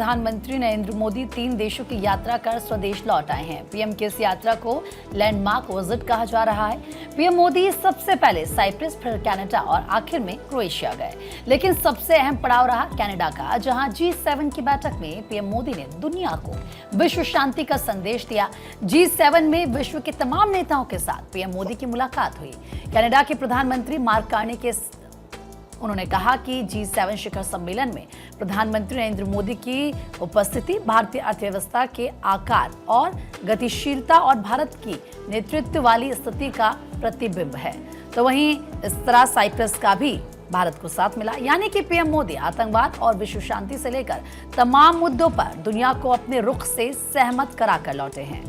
प्रधानमंत्री नरेंद्र मोदी 3 देशों की यात्रा कर स्वदेश लौट आए हैं। पीएम की इस यात्रा को लैंडमार्क विजिट कहा जा रहा है। पीएम मोदी सबसे पहले साइप्रस, फिर कनाडा और आखिर में क्रोएशिया गए। लेकिन सबसे अहम पड़ाव रहा कनाडा का, जहां G7 की बैठक में पीएम मोदी ने दुनिया को विश्व शांति का संदेश दिया। G7 में विश्व के तमाम नेताओं के साथ पीएम मोदी की मुलाकात हुई। कनाडा के प्रधानमंत्री मार्क कार्नी के उन्होंने कहा कि G7 शिखर सम्मेलन में प्रधानमंत्री नरेंद्र मोदी की उपस्थिति भारतीय अर्थव्यवस्था के आकार और गतिशीलता और भारत की नेतृत्व वाली स्थिति का प्रतिबिंब है। तो वहीं इस तरह साइप्रस का भी भारत को साथ मिला, यानी कि पीएम मोदी आतंकवाद और विश्व शांति से लेकर तमाम मुद्दों पर दुनिया को अपने रुख से सहमत कराकर लौटे हैं।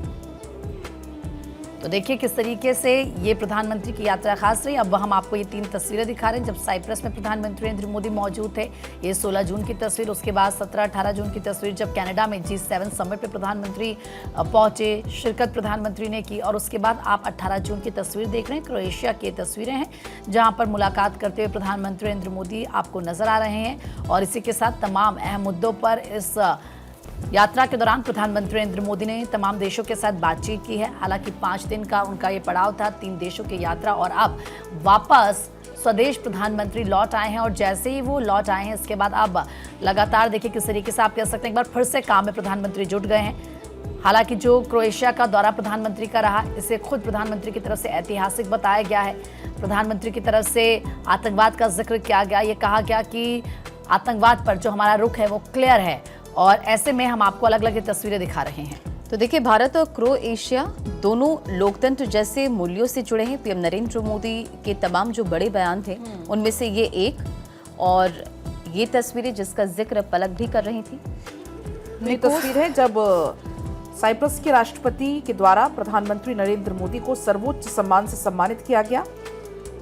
तो देखिए किस तरीके से ये प्रधानमंत्री की यात्रा खास रही। अब हम आपको ये 3 तस्वीरें दिखा रहे हैं जब साइप्रस में प्रधानमंत्री नरेंद्र मोदी मौजूद थे। ये 16 जून की तस्वीर, उसके बाद 17-18 जून की तस्वीर जब कनाडा में G7 समिट पे प्रधानमंत्री पहुंचे, शिरकत प्रधानमंत्री ने की। और उसके बाद आप 18 जून की तस्वीर देख रहे हैं, क्रोएशिया की तस्वीरें हैं जहाँ पर मुलाकात करते हुए प्रधानमंत्री नरेंद्र मोदी आपको नजर आ रहे हैं। और इसी के साथ तमाम अहम मुद्दों पर इस यात्रा के दौरान प्रधानमंत्री नरेंद्र मोदी ने तमाम देशों के साथ बातचीत की है। हालांकि 5 दिन का उनका ये पड़ाव था, 3 देशों की यात्रा, और अब वापस स्वदेश प्रधानमंत्री लौट आए हैं। और जैसे ही वो लौट आए हैं इसके बाद अब लगातार देखिए किस तरीके से आप कह सकते हैं एक बार फिर से काम में प्रधानमंत्री जुट गए हैं। हालांकि जो क्रोएशिया का दौरा प्रधानमंत्री का रहा, इसे खुद प्रधानमंत्री की तरफ से ऐतिहासिक बताया गया है। प्रधानमंत्री की तरफ से आतंकवाद का जिक्र किया गया, ये कहा गया कि आतंकवाद पर जो हमारा रुख है वो क्लियर है। और ऐसे में हम आपको अलग अलग तस्वीरें दिखा रहे हैं। तो देखिए भारत और क्रोएशिया दोनों लोकतंत्र जैसे मूल्यों से जुड़े हैं। पीएम नरेंद्र मोदी के तमाम जो बड़े बयान थे उनमें से ये एक, और ये तस्वीरें जिसका जिक्र पलक भी कर रही थी। ये तस्वीर है जब साइप्रस के राष्ट्रपति के द्वारा प्रधानमंत्री नरेंद्र मोदी को सर्वोच्च सम्मान से सम्मानित किया गया।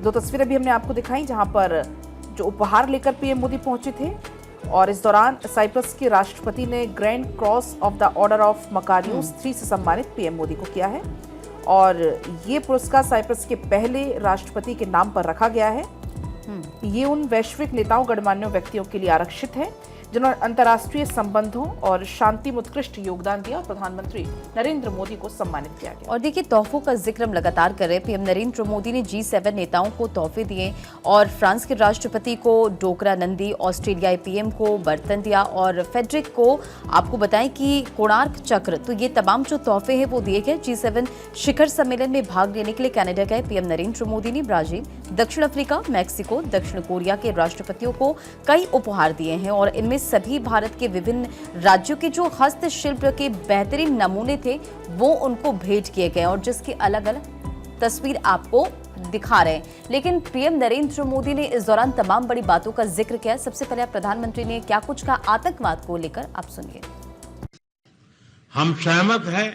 2 तस्वीरें भी हमने आपको दिखाई जहां पर जो उपहार लेकर पीएम मोदी पहुंचे थे। और इस दौरान साइप्रस के राष्ट्रपति ने grand cross of the order of Makarios 3 से सम्मानित पीएम मोदी को किया है। और ये पुरस्कार साइप्रस के पहले राष्ट्रपति के नाम पर रखा गया है। ये उन वैश्विक नेताओं, गणमान्य व्यक्तियों के लिए आरक्षित है जिन्होंने अंतर्राष्ट्रीय संबंधों और शांति में उत्कृष्ट योगदान दिया। और प्रधानमंत्री नरेंद्र मोदी को सम्मानित किया गया। और देखिए तोहफों का जिक्र हम लगातार कर रहे हैं। पीएम नरेंद्र मोदी ने G7 नेताओं को तोहफे दिए और फ्रांस के राष्ट्रपति को डोकरा नंदी, ऑस्ट्रेलियाई पीएम को बर्तन दिया और फेडरिक को आपको बताएं कि कोणार्क चक्र। तो ये तमाम जो तोहफे हैं वो दिए गए। G7 शिखर सम्मेलन में भाग लेने के लिए कनाडा गए पीएम नरेंद्र मोदी ने ब्राजील, दक्षिण अफ्रीका, मैक्सिको, दक्षिण कोरिया के राष्ट्रपतियों को कई उपहार दिए हैं। और इनमें सभी भारत के विभिन्न राज्यों के जो हस्तशिल्प के बेहतरीन नमूने थे वो उनको भेंट किए गए और जिसकी अलग अलग तस्वीर आपको दिखा रहे हैं। लेकिन पीएम नरेंद्र मोदी ने इस दौरान तमाम बड़ी बातों का जिक्र किया। सबसे पहले प्रधानमंत्री ने क्या कुछ कहा आतंकवाद को लेकर, आप सुनिए। हम सहमत हैं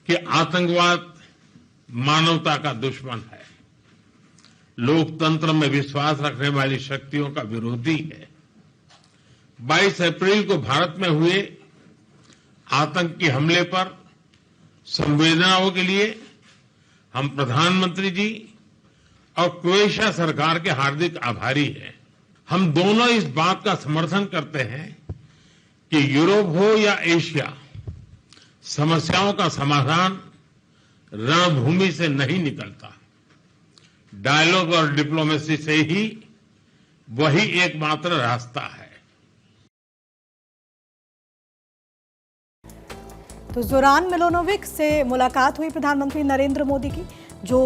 कि आतंकवाद मानवता का दुश्मन है, लोकतंत्र में विश्वास रखने वाली शक्तियों का विरोधी है। 22 अप्रैल को भारत में हुए आतंकी हमले पर संवेदनाओं के लिए हम प्रधानमंत्री जी और क्रोएशिया सरकार के हार्दिक आभारी हैं। हम दोनों इस बात का समर्थन करते हैं कि यूरोप हो या एशिया, समस्याओं का समाधान रणभूमि से नहीं निकलता, डायलॉग और डिप्लोमेसी से ही वही एकमात्र रास्ता है। तो जोरान मिलोनोविक से मुलाकात हुई प्रधानमंत्री नरेंद्र मोदी की। जो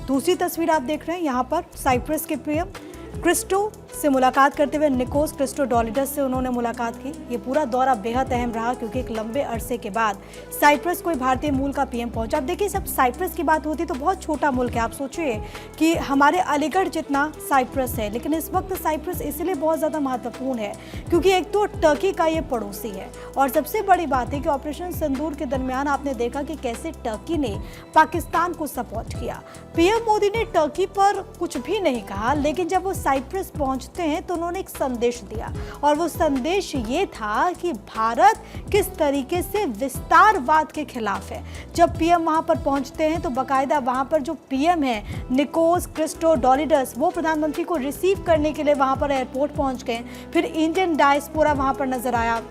दूसरी तस्वीर आप देख रहे हैं यहाँ पर साइप्रस के पीएम क्रिस्टो से मुलाकात करते हुए निकोस क्रिस्टोडोलिडस से उन्होंने मुलाकात की। ये पूरा दौरा बेहद अहम रहा क्योंकि एक लंबे अरसे के बाद साइप्रस कोई भारतीय मूल का पीएम पहुंचा। अब देखिए सब साइप्रस की बात होती तो बहुत छोटा मुल्क है। आप सोचिए कि हमारे अलीगढ़ जितना साइप्रस है, लेकिन इस वक्त साइप्रस इसलिए बहुत ज़्यादा महत्वपूर्ण है क्योंकि एक तो टर्की का ये पड़ोसी है और सबसे बड़ी बात है कि ऑपरेशन सिंदूर के दरमियान आपने देखा कि कैसे टर्की ने पाकिस्तान को सपोर्ट किया। पीएम मोदी ने टर्की पर कुछ भी नहीं कहा, लेकिन जब वो साइप्रस पहुंचते हैं तो उन्होंने एक संदेश दिया और वो संदेश ये था कि भारत किस तरीके से विस्तारवाद के खिलाफ है। जब पीएम वहां पर पहुंचते हैं तो बाकायदा वहां पर जो पीएम है निकोस क्रिस्टोडोलिडस वो प्रधानमंत्री को रिसीव करने के लिए वहां पर एयरपोर्ट पहुंच गए। फिर इंडियन डायस्पोरा वहां पर नजर आया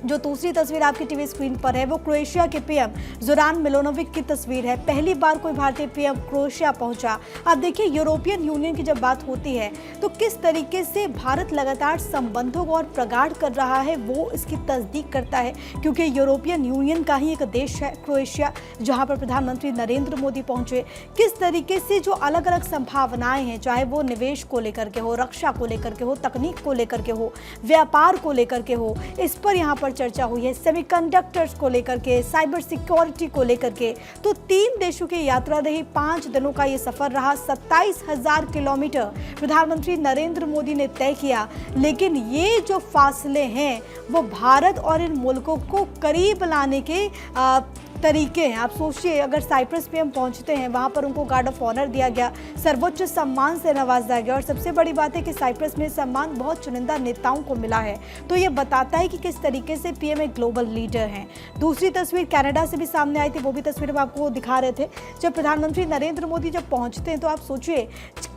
जो दूसरी तस्वीर आपकी टीवी स्क्रीन पर है वो क्रोएशिया के पीएम जोरान मिलोनोविक की तस्वीर है। पहली बार कोई भारतीय पीएम क्रोएशिया पहुंचा। अब देखिए, यूरोपियन यूनियन की जब बात होती है तो किस तरीके से भारत लगातार संबंधों को और प्रगाढ़ कर रहा है वो इसकी तस्दीक करता है, क्योंकि यूरोपियन यूनियन का ही एक देश है क्रोएशिया, जहां पर प्रधानमंत्री नरेंद्र मोदी पहुंचे। किस तरीके से जो अलग अलग संभावनाएं हैं, चाहे वो निवेश को लेकर के हो, रक्षा को लेकर के हो, तकनीक को लेकर के हो, व्यापार को लेकर के हो, इस पर यहाँ पर चर्चा हुई है। सेमीकंडक्टर्स को लेकर के, साइबर सिक्योरिटी को लेकर के। तो 3 देशों की यात्रा रही, 5 दिनों का ये सफर रहा, 27,000 किलोमीटर प्रधानमंत्री नरेंद्र मोदी ने तय किया। लेकिन ये जो फासले हैं वो भारत और इन मुल्कों को करीब लाने के तरीके हैं। आप सोचिए, अगर साइप्रस पे हम पहुंचते हैं, वहां पर उनको गार्ड ऑफ ऑनर दिया गया, सर्वोच्च सम्मान से नवाजा गया, और सबसे बड़ी बात है कि साइप्रस में सम्मान बहुत चुनिंदा नेताओं को मिला है। तो ये बताता है कि किस तरीके से पीएम एक ग्लोबल लीडर हैं। दूसरी तस्वीर कनाडा से भी सामने आई थी, वो भी तस्वीर हम आपको दिखा रहे थे। जब प्रधानमंत्री नरेंद्र मोदी जब पहुंचते हैं तो आप सोचिए,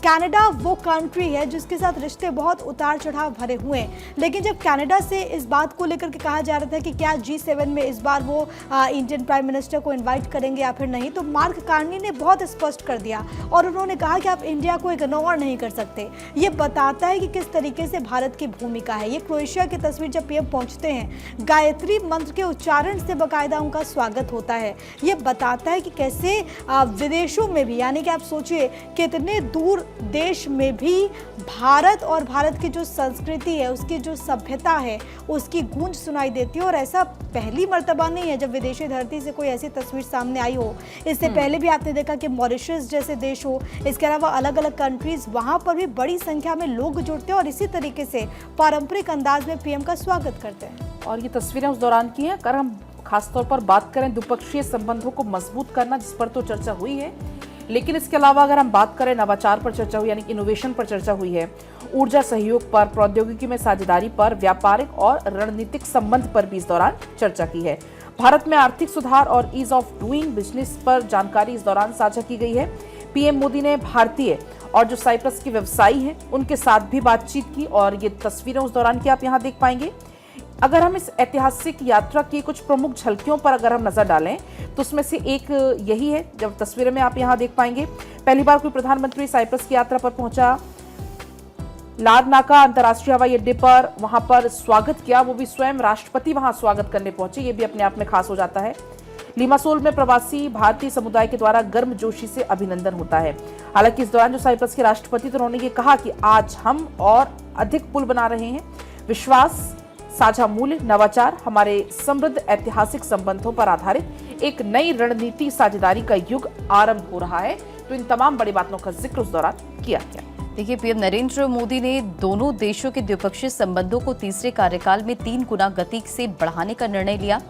कनाडा वो कंट्री है जिसके साथ रिश्ते बहुत उतार चढ़ाव भरे हुए हैं। लेकिन जब कनाडा से इस बात को लेकर के कहा जा रहा था कि क्या G7 में इस बार वो इंडियन प्राइम मिनिस्टर को इनवाइट करेंगे या फिर नहीं, तो मार्क कार्नी ने बहुत स्पष्ट कर दिया और उन्होंने कहा कि आप इंडिया को इग्नोर नहीं कर सकते। ये बताता है कि किस तरीके से भारत की भूमिका है। ये क्रोएशिया की तस्वीर, जब पीएम पहुंचते हैं, गायत्री मंत्र के उच्चारण से बाकायदा उनका स्वागत होता है। ये बताता है कि कैसे विदेशों में भी, यानी कि आप सोचिए कितने दूर देश में भी भारत और भारत की जो संस्कृति है, उसकी जो सभ्यता है, उसकी गूंज सुनाई देती है। और ऐसा पहली मर्तबा नहीं है जब विदेशी धरती से कोई ऐसी तस्वीर सामने आई हो। इससे पहले भी आपने देखा कि मॉरिशस जैसे देश हो, इसके अलावा अलग अलग कंट्रीज, वहां पर भी बड़ी संख्या में लोग जुड़ते हैं और इसी तरीके से पारंपरिक अंदाज में पीएम का स्वागत करते हैं। और ये तस्वीरें उस दौरान की हैं। अगर हम खासतौर पर बात करें द्विपक्षीय संबंधों को मजबूत करना, जिस पर तो चर्चा हुई है, लेकिन इसके अलावा अगर हम बात करें नवाचार पर चर्चा हुई, यानी इनोवेशन पर चर्चा हुई है, ऊर्जा सहयोग पर, प्रौद्योगिकी में साझेदारी पर, व्यापारिक और रणनीतिक संबंध पर भी इस दौरान चर्चा की है। भारत में आर्थिक सुधार और ईज ऑफ डूइंग बिजनेस पर जानकारी इस दौरान साझा की गई है। पीएम मोदी ने भारतीय और जो साइप्रस के व्यवसायी हैं उनके साथ भी बातचीत की और ये तस्वीरें उस दौरान की आप यहाँ देख पाएंगे। अगर हम इस ऐतिहासिक यात्रा की कुछ प्रमुख झलकियों पर अगर हम नजर डालें तो उसमें से एक यही है, जब तस्वीरें में आप यहाँ देख पाएंगे, पहली बार कोई प्रधानमंत्री साइप्रस की यात्रा पर पहुंचा, लारनाका अंतर्राष्ट्रीय हवाई अड्डे पर वहां पर स्वागत किया, वो भी स्वयं राष्ट्रपति वहां स्वागत करने पहुंचे, ये भी अपने आप में खास हो जाता है। लिमासोल में प्रवासी भारतीय समुदाय के द्वारा गर्मजोशी से अभिनंदन होता है। हालांकि इस दौरान जो साइप्रस के राष्ट्रपति थे उन्होंने ये कहा कि आज हम और अधिक पुल बना रहे हैं, विश्वास, साझा मूल्य, नवाचार, हमारे समृद्ध ऐतिहासिक संबंधों पर आधारित एक नई रणनीति साझेदारी का युग आरंभ हो रहा है। तो इन तमाम बड़ी बातों का जिक्र उस दौरान किया गया। देखिए, पीएम नरेंद्र मोदी ने दोनों देशों के द्विपक्षीय संबंधों को तीसरे कार्यकाल में 3 गुना गति से बढ़ाने का निर्णय लिया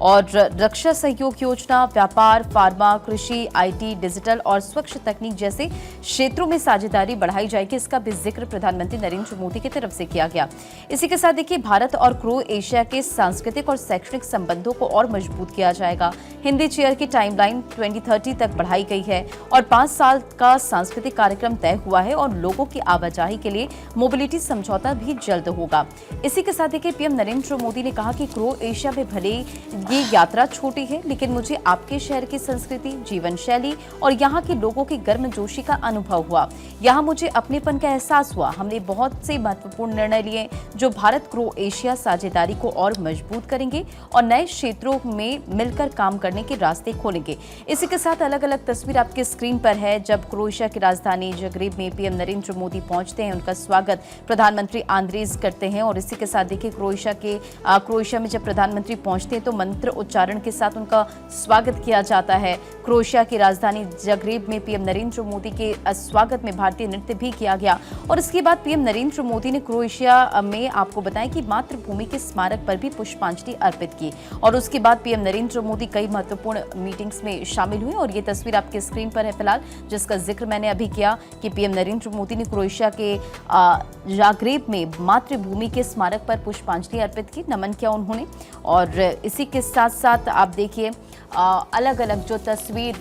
और रक्षा सहयोग योजना, व्यापार, फार्मा, कृषि, आईटी, डिजिटल और स्वच्छ तकनीक जैसे क्षेत्रों में साझेदारी बढ़ाई जाएगी, इसका भी जिक्र प्रधानमंत्री नरेंद्र मोदी की तरफ से किया गया। इसी के साथ देखिए, भारत और क्रोएशिया के सांस्कृतिक और शैक्षणिक संबंधों को और मजबूत किया जाएगा। हिंदी चेयर की टाइमलाइन 2030 तक बढ़ाई गई है और 5 साल का सांस्कृतिक कार्यक्रम तय हुआ है और लोगों की आवाजाही के लिए मोबिलिटी समझौता भी जल्द होगा। इसी के साथ देखिए, पीएम नरेंद्र मोदी ने कहा कि क्रोएशिया में भले ये यात्रा छोटी है, लेकिन मुझे आपके शहर की संस्कृति, जीवन शैली और यहाँ के लोगों की गर्मजोशी का अनुभव हुआ। यहाँ मुझे अपनेपन का एहसास हुआ। हमने बहुत से महत्वपूर्ण निर्णय लिए जो भारत क्रोएशिया साझेदारी को और मजबूत करेंगे और नए क्षेत्रों में मिलकर काम करने के रास्ते खोलेंगे। इसी के साथ अलग अलग तस्वीर आपके स्क्रीन पर है। जब क्रोएशिया की राजधानी जग्रेब में पीएम नरेंद्र मोदी पहुंचते हैं, उनका स्वागत प्रधानमंत्री आंद्रेज करते हैं और इसी के साथ देखिए, क्रोएशिया में जब प्रधानमंत्री पहुंचते हैं तो मंत्र उच्चारण के साथ उनका स्वागत किया जाता है। क्रोएशिया की राजधानी जग्रेब में पीएम नरेंद्र मोदी के स्वागत में भारतीय नृत्य भी किया गया और इसके बाद पीएम नरेंद्र मोदी ने क्रोएशिया में आपको बताया कि मातृभूमि के स्मारक पर भी पुष्पांजलि अर्पित की और उसके बाद पीएम नरेंद्र मोदी कई महत्वपूर्ण मीटिंग्स में शामिल हुए और ये तस्वीर आपके स्क्रीन पर है फिलहाल, जिसका जिक्र मैंने अभी किया कि पीएम नरेंद्र मोदी ने क्रोएशिया के जाग्रेब में मातृभूमि के स्मारक पर पुष्पांजलि अर्पित की, नमन किया उन्होंने। और इसी के साथ साथ आप देखिए अलग अलग जो तस्वीर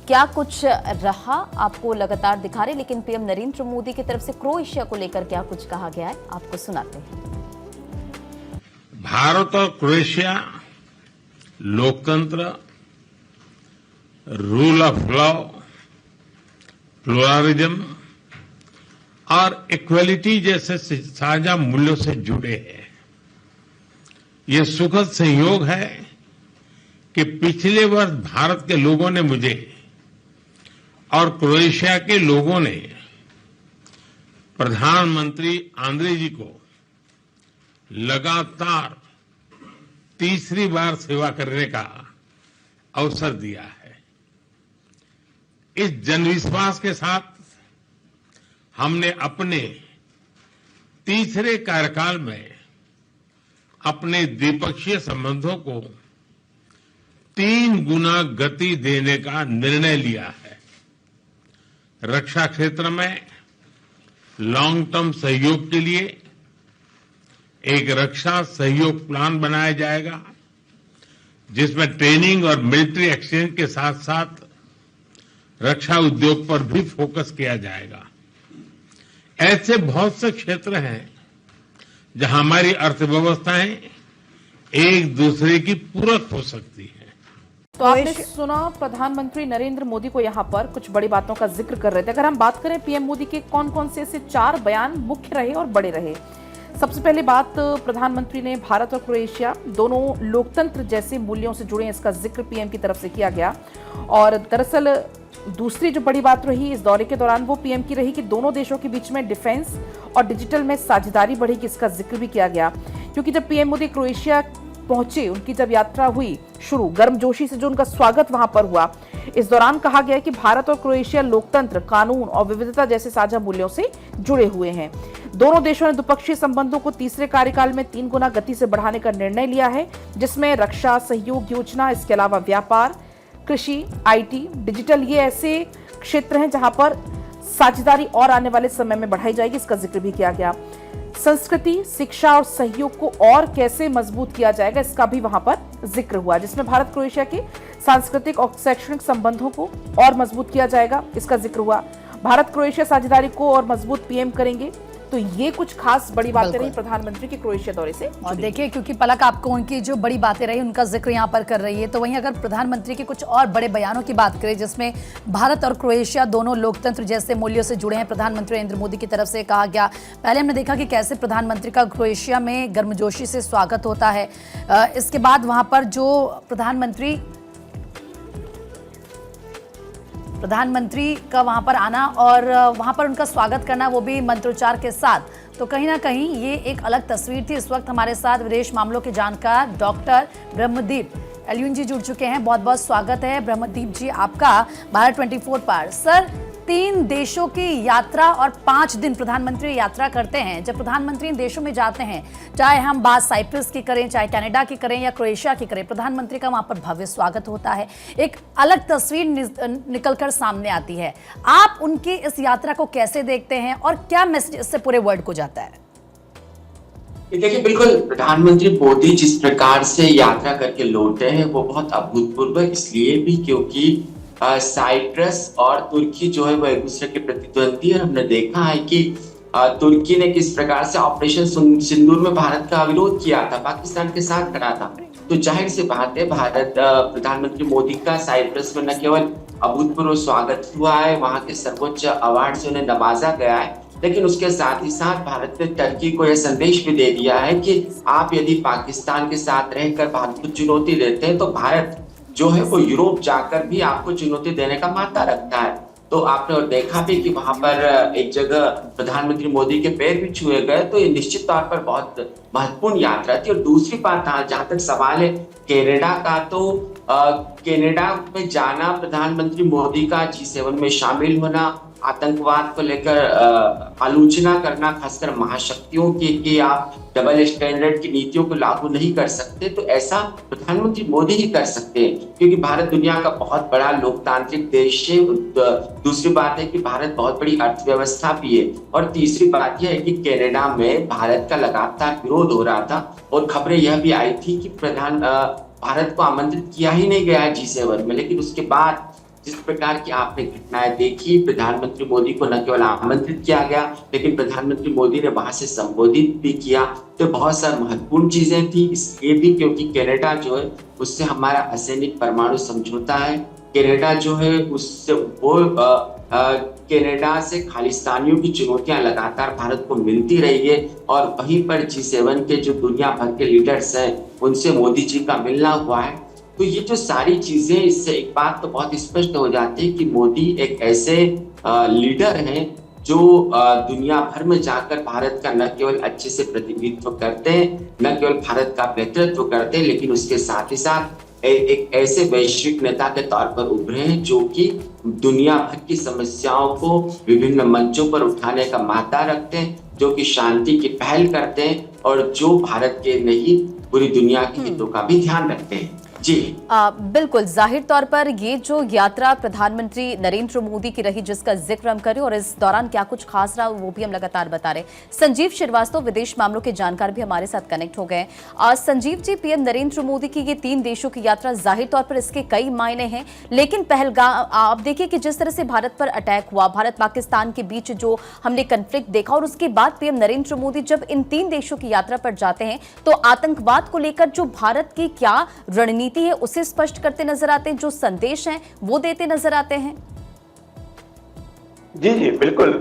क्या कुछ रहा आपको लगातार दिखा रहे, लेकिन पीएम नरेंद्र मोदी की तरफ से क्रोएशिया को लेकर क्या कुछ कहा गया है आपको सुनाते हैं। भारत और क्रोएशिया लोकतंत्र, रूल ऑफ लॉ, प्लुरलिज्म और इक्वलिटी जैसे साझा मूल्यों से जुड़े हैं। ये सुखद संयोग है कि पिछले वर्ष भारत के लोगों ने मुझे और क्रोएशिया के लोगों ने प्रधानमंत्री आंद्रे जी को लगातार तीसरी बार सेवा करने का अवसर दिया है। इस जनविश्वास के साथ हमने अपने तीसरे कार्यकाल में अपने द्विपक्षीय संबंधों को 3 गुना गति देने का निर्णय लिया है। रक्षा क्षेत्र में लॉन्ग टर्म सहयोग के लिए एक रक्षा सहयोग प्लान बनाया जाएगा, जिसमें ट्रेनिंग और मिलिट्री एक्सचेंज के साथ साथ रक्षा उद्योग पर भी फोकस किया जाएगा। ऐसे बहुत से क्षेत्र हैं जहां हमारी अर्थव्यवस्थाएं एक दूसरे की पूरक हो सकती हैं। तो आपने सुना प्रधानमंत्री नरेंद्र मोदी को यहाँ पर कुछ बड़ी बातों का जिक्र कर रहे थे। अगर हम बात करें पीएम मोदी के कौन कौन से ऐसे 4 बयान मुख्य रहे और बड़े रहे। सबसे पहली बात, प्रधानमंत्री ने भारत और क्रोएशिया दोनों लोकतंत्र जैसे मूल्यों से जुड़े, इसका जिक्र पीएम की तरफ से किया गया। और दरअसल दूसरी जो बड़ी बात रही इस दौरे के दौरान वो पीएम की रही कि दोनों देशों के बीच में डिफेंस और डिजिटल में साझेदारी बढ़ेगी, इसका जिक्र भी किया गया। क्योंकि जब पीएम मोदी क्रोएशिया पहुंचे, उनकी जब यात्रा हुई शुरू, गर्मजोशी से जो उनका स्वागत वहां पर हुआ, इस दौरान कहा गया कि भारत और क्रोएशिया लोकतंत्र, कानून और विविधता जैसे साझा मूल्यों से जुड़े हुए हैं। दोनों देशों ने द्विपक्षीय संबंधों को तीसरे कार्यकाल में 3 गुना गति से बढ़ाने का निर्णय लिया है, जिसमें रक्षा सहयोग योजना, इसके अलावा व्यापार, कृषि, आईटी, डिजिटल, ये ऐसे क्षेत्र हैं जहां पर साझेदारी और आने वाले समय में बढ़ाई जाएगी, इसका जिक्र भी किया गया। संस्कृति, शिक्षा और सहयोग को और कैसे मजबूत किया जाएगा, इसका भी वहां पर जिक्र हुआ, जिसमें भारत क्रोएशिया के सांस्कृतिक और शैक्षणिक संबंधों को और मजबूत किया जाएगा, इसका जिक्र हुआ। भारत क्रोएशिया साझेदारी को और मजबूत पीएम करेंगे। तो ये कुछ खास बड़ी बातें रही प्रधानमंत्री के क्रोएशिया दौरे से। और देखिए, क्योंकि पलक आपको उनकी जो बड़ी बातें रही उनका जिक्र यहाँ पर कर रही है, तो वहीं अगर प्रधानमंत्री के कुछ और बड़े बयानों की बात करें, जिसमें भारत और क्रोएशिया दोनों लोकतंत्र जैसे मूल्यों से जुड़े हैं, प्रधानमंत्री नरेंद्र मोदी की तरफ से कहा गया। पहले हमने देखा कि कैसे प्रधानमंत्री का क्रोएशिया में गर्मजोशी से स्वागत होता है। इसके बाद वहां पर जो प्रधानमंत्री का वहां पर आना और वहां पर उनका स्वागत करना, वो भी मंत्रोच्चार के साथ, तो कहीं ना कहीं ये एक अलग तस्वीर थी। इस वक्त हमारे साथ विदेश मामलों के जानकार डॉक्टर ब्रह्मदीप एल्यून जी जुड़ चुके हैं। बहुत बहुत स्वागत है ब्रह्मदीप जी आपका भारत 24 पर। सर, 3 देशों की यात्रा और 5 दिन प्रधानमंत्री यात्रा करते हैं। जब प्रधानमंत्री इन देशों में जाते हैं, चाहे हम बात साइप्रस की करें, चाहे कनाडा की करें या क्रोएशिया की करें, प्रधानमंत्री का वहां पर भव्य स्वागत होता है। एक अलग तस्वीर निकलकर सामने आती है। आप उनकी इस यात्रा को कैसे देखते हैं और क्या मैसेज इससे पूरे वर्ल्ड को जाता है? देखिए, बिल्कुल प्रधानमंत्री मोदी जिस प्रकार से यात्रा करके लौटे हैं वो बहुत अभूतपूर्व है, इसलिए भी क्योंकि साइप्रस और तुर्की जो है वो एक दूसरे के प्रतिद्वंदी है। हमने देखा है कि तुर्की ने किस प्रकार से ऑपरेशन सिंदूर में भारत का विरोध किया था, पाकिस्तान के साथ खड़ा था। तो जाहिर सी बात है, भारत प्रधानमंत्री मोदी का साइप्रस में न केवल अभूतपूर्व स्वागत हुआ है, वहां के सर्वोच्च अवार्ड से उन्हें नवाजा गया है, लेकिन उसके साथ ही साथ भारत ने टर्की को यह संदेश भी दे दिया है कि आप यदि पाकिस्तान के साथ रहकर भारत को चुनौती देते हैं तो भारत जो है वो यूरोप जाकर भी आपको चुनौती देने का मानता रखता है। तो आपने और देखा भी कि वहां पर एक जगह प्रधानमंत्री मोदी के पैर भी छुए गए, तो ये निश्चित तौर पर बहुत महत्वपूर्ण यात्रा थी। और दूसरी बात, जहां तक सवाल है कनाडा का, तो कनाडा में जाना, प्रधानमंत्री मोदी का G7 में शामिल होना, आतंकवाद को लेकर आलोचना करना, खासकर महाशक्तियों की कि आप डबल स्टैंडर्ड की नीतियों को लागू नहीं कर सकते, तो ऐसा प्रधानमंत्री मोदी ही कर सकते हैं, क्योंकि भारत दुनिया का बहुत बड़ा लोकतांत्रिक देश है। दूसरी बात है कि भारत बहुत बड़ी अर्थव्यवस्था भी है। और तीसरी बात यह है कि कनाडा में भारत का लगातार विरोध हो रहा था और खबरें यह भी आई थी कि भारत को आमंत्रित किया ही नहीं गया G7 में, लेकिन उसके बाद जिस प्रकार की आपने घटनाएं देखी, प्रधानमंत्री मोदी को न केवल आमंत्रित किया गया, लेकिन प्रधानमंत्री मोदी ने वहां से संबोधित भी किया। तो बहुत सारी महत्वपूर्ण चीजें थी, इसलिए भी क्योंकि कनाडा जो है उससे हमारा असैनिक परमाणु समझौता है। कनाडा जो है उससे वो कनाडा से खालिस्तानियों की चुनौतियां लगातार भारत को मिलती रही है, और वहीं पर G7 के जो दुनिया भर के लीडर्स हैं उनसे मोदी जी का मिलना हुआ है। तो ये जो सारी चीजें, इससे एक बात तो बहुत स्पष्ट हो जाती है कि मोदी एक ऐसे लीडर हैं जो दुनिया भर में जाकर भारत का न केवल अच्छे से प्रतिनिधित्व करते हैं, न केवल भारत का नेतृत्व करते हैं, लेकिन उसके साथ ही साथ एक ऐसे वैश्विक नेता के तौर पर उभरे हैं जो कि दुनिया भर की समस्याओं को विभिन्न मंचों पर उठाने का मादा रखते हैं, जो कि शांति की पहल करते हैं और जो भारत के नहीं पूरी दुनिया के हितों का भी ध्यान रखते हैं। जी बिल्कुल, जाहिर तौर पर ये जो यात्रा प्रधानमंत्री नरेंद्र मोदी की रही जिसका जिक्र हम करें और इस दौरान क्या कुछ खास रहा वो भी हम लगातार बता रहे हैं। संजीव श्रीवास्तव विदेश मामलों के जानकार भी हमारे साथ कनेक्ट हो गए। संजीव जी, पीएम नरेंद्र मोदी की ये 3 देशों की यात्रा, जाहिर तौर पर इसके कई मायने हैं, लेकिन पहलगाम आप देखिए कि जिस तरह से भारत पर अटैक हुआ, भारत पाकिस्तान के बीच जो हमने कंफ्लिक्ट देखा, और उसके बाद पीएम नरेंद्र मोदी जब इन 3 देशों की यात्रा पर जाते हैं तो आतंकवाद को लेकर जो भारत की क्या रणनीति है उसे स्पष्ट करते नजर आते हैं, जो संदेश हैं वो देते नजर आते हैं। जी जी बिल्कुल।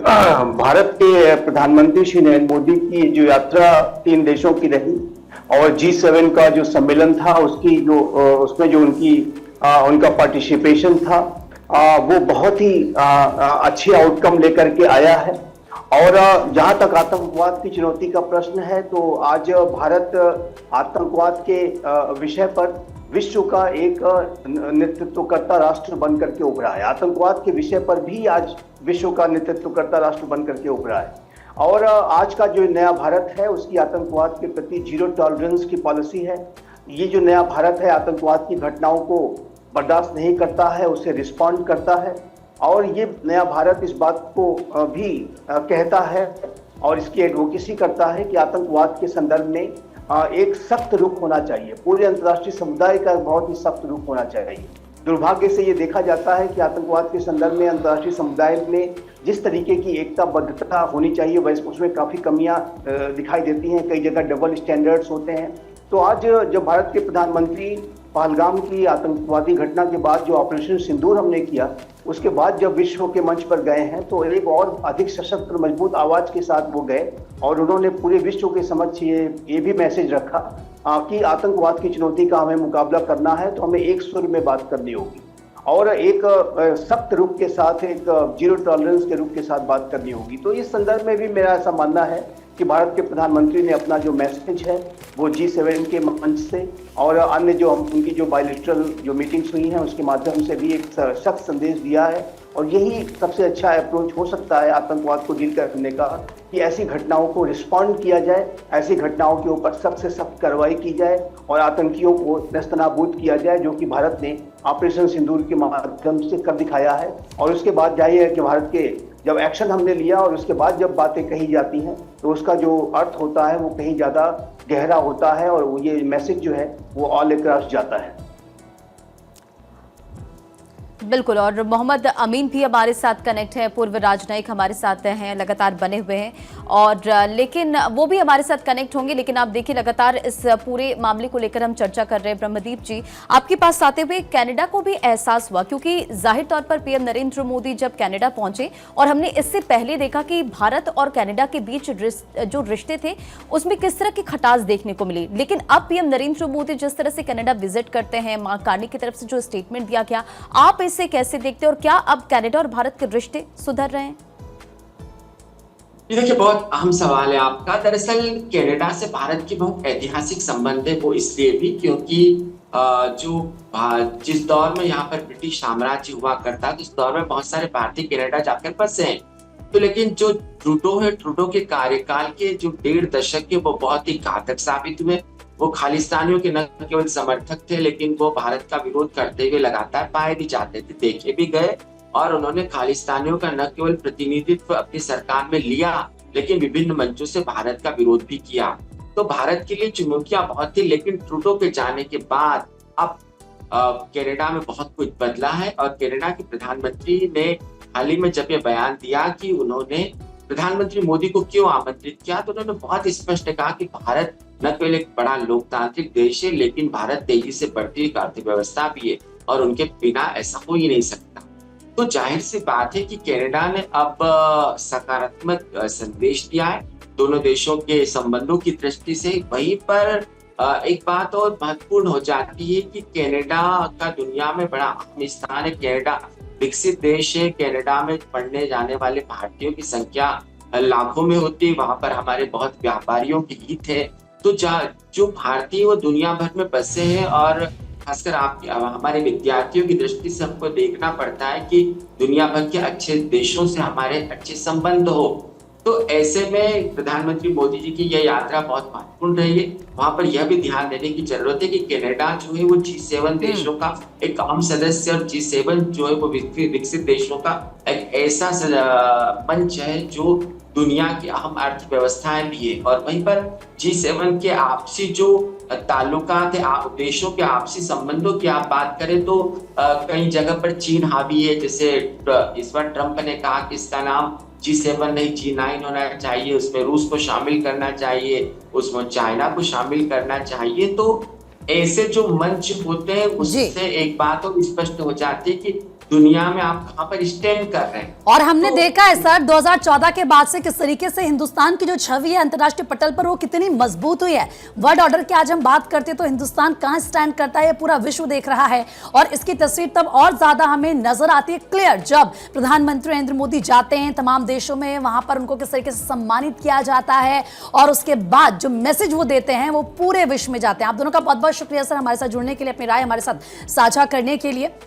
भारत के प्रधानमंत्री श्री नरेंद्र मोदी की जो यात्रा 3 देशों की रही और G7 का जो सम्मेलन था उसकी जो उसमें जो उनका पार्टिसिपेशन था, वो बहुत ही अच्छी आउटकम लेकर के आया है। और जहां तक आतंकवाद की चुनौती का प्रश्न है, तो आज भारत आतंकवाद के विषय पर विश्व का एक नेतृत्वकर्ता राष्ट्र बन करके उभरा है। आतंकवाद के विषय पर भी आज विश्व का नेतृत्वकर्ता राष्ट्र बन करके उभरा है। और आज का जो नया भारत है उसकी आतंकवाद के प्रति जीरो टॉलरेंस की पॉलिसी है। ये जो नया भारत है आतंकवाद की घटनाओं को बर्दाश्त नहीं करता है, उसे रिस्पॉन्ड करता है। और ये नया भारत इस बात को भी कहता है और इसकी एडवोकेसी करता है कि आतंकवाद के संदर्भ में एक सख्त रुख होना चाहिए, पूरे अंतर्राष्ट्रीय समुदाय का बहुत ही सख्त रुख होना चाहिए। दुर्भाग्य से ये देखा जाता है कि आतंकवाद के संदर्भ में अंतर्राष्ट्रीय समुदाय में जिस तरीके की एकताबद्धता होनी चाहिए वैसे उसमें काफ़ी कमियां दिखाई देती हैं। कई जगह डबल स्टैंडर्ड्स होते हैं। तो आज जब भारत के प्रधानमंत्री पहलगाम की आतंकवादी घटना के बाद जो ऑपरेशन सिंदूर हमने किया, उसके बाद जब विश्व के मंच पर गए हैं तो एक और अधिक सशक्त मजबूत आवाज के साथ वो गए और उन्होंने पूरे विश्व के समक्ष ये भी मैसेज रखा कि आतंकवाद की चुनौती का हमें मुकाबला करना है तो हमें एक सुर में बात करनी होगी और एक सख्त रुख के साथ, एक जीरो टॉलरेंस के रुख के साथ बात करनी होगी। तो इस संदर्भ में भी मेरा ऐसा मानना है कि भारत के प्रधानमंत्री ने अपना जो मैसेज है वो G7 के मंच से और अन्य जो उनकी जो बायलैटरल जो मीटिंग्स हुई हैं उसके माध्यम से भी एक सख्त संदेश दिया है। और यही सबसे अच्छा अप्रोच हो सकता है आतंकवाद को डील करने का कि ऐसी घटनाओं को रिस्पॉन्ड किया जाए, ऐसी घटनाओं के ऊपर सख्त से सख्त कार्रवाई की जाए और आतंकियों को नेस्तनाबूद किया जाए, जो कि भारत ने ऑपरेशन सिंदूर के माध्यम से कर दिखाया है। और उसके बाद जाहिर है कि भारत के जब एक्शन हमने लिया और उसके बाद जब बातें कही जाती हैं तो उसका जो अर्थ होता है वो कहीं ज़्यादा गहरा होता है और ये मैसेज जो है वो ऑल अक्रॉस जाता है। बिल्कुल। और मोहम्मद अमीन भी हमारे साथ कनेक्ट है, पूर्व राजनयिक हमारे साथ हैं, लगातार बने हुए हैं और लेकिन वो भी हमारे साथ कनेक्ट होंगे। लेकिन आप देखिए लगातार इस पूरे मामले को लेकर हम चर्चा कर रहे हैं। ब्रह्मदीप जी, आपके पास आते हुए कनाडा को भी एहसास हुआ, क्योंकि जाहिर तौर पर पीएम नरेंद्र मोदी जब कनाडा पहुंचे और हमने इससे पहले देखा कि भारत और कनाडा के बीच जो रिश्ते थे उसमें किस तरह की खटास देखने को मिली। लेकिन अब पीएम नरेंद्र मोदी जिस तरह से कनाडा विजिट करते हैं, मार्क कार्नी की तरफ से जो स्टेटमेंट दिया गया, आप इसे कैसे देखते हैं और क्या अब कनाडा और भारत के रिश्ते सुधर रहे हैं? ये देखिए बहुत अहम सवाल है आपका। दरअसल कनाडा से भारत की बहुत ऐतिहासिक संबंध है, वो इसलिए भी क्योंकि जिस दौर में यहाँ पर ब्रिटिश साम्राज्य हुआ करता है उस दौर में बहुत सारे भारतीय कनाडा जाकर बसे हैं। तो लेकिन जो ट्रूडो के कार्यकाल के जो 1.5 दशक के वो बहुत ही घातक साबित हुए। वो खालिस्तानियों के न केवल समर्थक थे लेकिन वो भारत का विरोध करते हुए लगातार पाए भी जाते थे, देखे भी गए और उन्होंने खालिस्तानियों का न केवल प्रतिनिधित्व अपनी सरकार में लिया लेकिन विभिन्न मंचों से भारत का विरोध भी किया। तो भारत के लिए चुनौतियां बहुत थी, लेकिन ट्रूडो के जाने के बाद अब कनाडा में बहुत कुछ बदला है। और कनाडा के प्रधानमंत्री ने हाल ही में जब ये बयान दिया कि उन्होंने प्रधानमंत्री मोदी को क्यों आमंत्रित किया, तो उन्होंने बहुत स्पष्ट कहा कि भारत न केवल एक बड़ा लोकतांत्रिक देश है, लेकिन भारत तेजी से बढ़ती हुई अर्थव्यवस्था भी है और उनके बिना ऐसा हो ही नहीं सकता। तो जाहिर सी बात है कि कनाडा ने अब सकारात्मक संदेश दिया है दोनों देशों के संबंधों की दृष्टि से। वहीं पर एक बात और महत्वपूर्ण हो जाती है कि कनाडा का दुनिया में बड़ा अहम स्थान है। कनाडा विकसित देश है। कनाडा में पढ़ने जाने वाले भारतीयों की संख्या लाखों में होती है। वहां पर हमारे बहुत व्यापारियों के हित है। तो जो भारतीय वो दुनिया भर में बसे हैं और खासकर हमारे विद्यार्थियों की दृष्टि से हमको देखना पड़ता है कि दुनिया भर के अच्छे देशों से हमारे अच्छे संबंध हो। तो ऐसे में प्रधानमंत्री मोदी जी की यह यात्रा बहुत महत्वपूर्ण रही है। वहां पर यह भी ध्यान देने की जरूरत है कि कनाडा जो है वो G7 देशों का एक अहम सदस्य और G7 जो है वो विकसित देशों का एक ऐसा मंच है जो दुनिया की अहम अर्थव्यवस्थाएं भी है। और वहीं पर G7 के आपसी जो ताल्लुकात है, देशों के आपसी संबंधों की आप बात करें तो कई जगह पर चीन हावी है। जैसे इस बार ट्रंप ने कहा कि इसका नाम G7 नहीं G9 होना चाहिए, उसमें रूस को शामिल करना चाहिए, उसमें चाइना को शामिल करना चाहिए। तो ऐसे जो मंच होते हैं उससे एक बात और स्पष्ट हो जाती है कि दुनिया में आप कहां पर स्टैंड कर रहे हैं। और हमने देखा है सर 2014 के बाद से किस तरीके से हिंदुस्तान की जो छवि है अंतर्राष्ट्रीय पटल पर वो कितनी मजबूत हुई है। वर्ल्ड ऑर्डर की आज हम बात करते हैं तो हिंदुस्तान कहां स्टैंड करता है, पूरा विश्व देख रहा है। और इसकी तस्वीर तब और ज्यादा हमें नजर आती है क्लियर जब प्रधानमंत्री नरेंद्र मोदी जाते हैं तमाम देशों में, वहां पर उनको किस तरीके से सम्मानित किया जाता है और उसके बाद जो मैसेज वो देते हैं वो पूरे विश्व में जाते हैं। आप दोनों का बहुत बहुत शुक्रिया सर हमारे साथ जुड़ने के लिए, अपनी राय हमारे साथ साझा करने के लिए।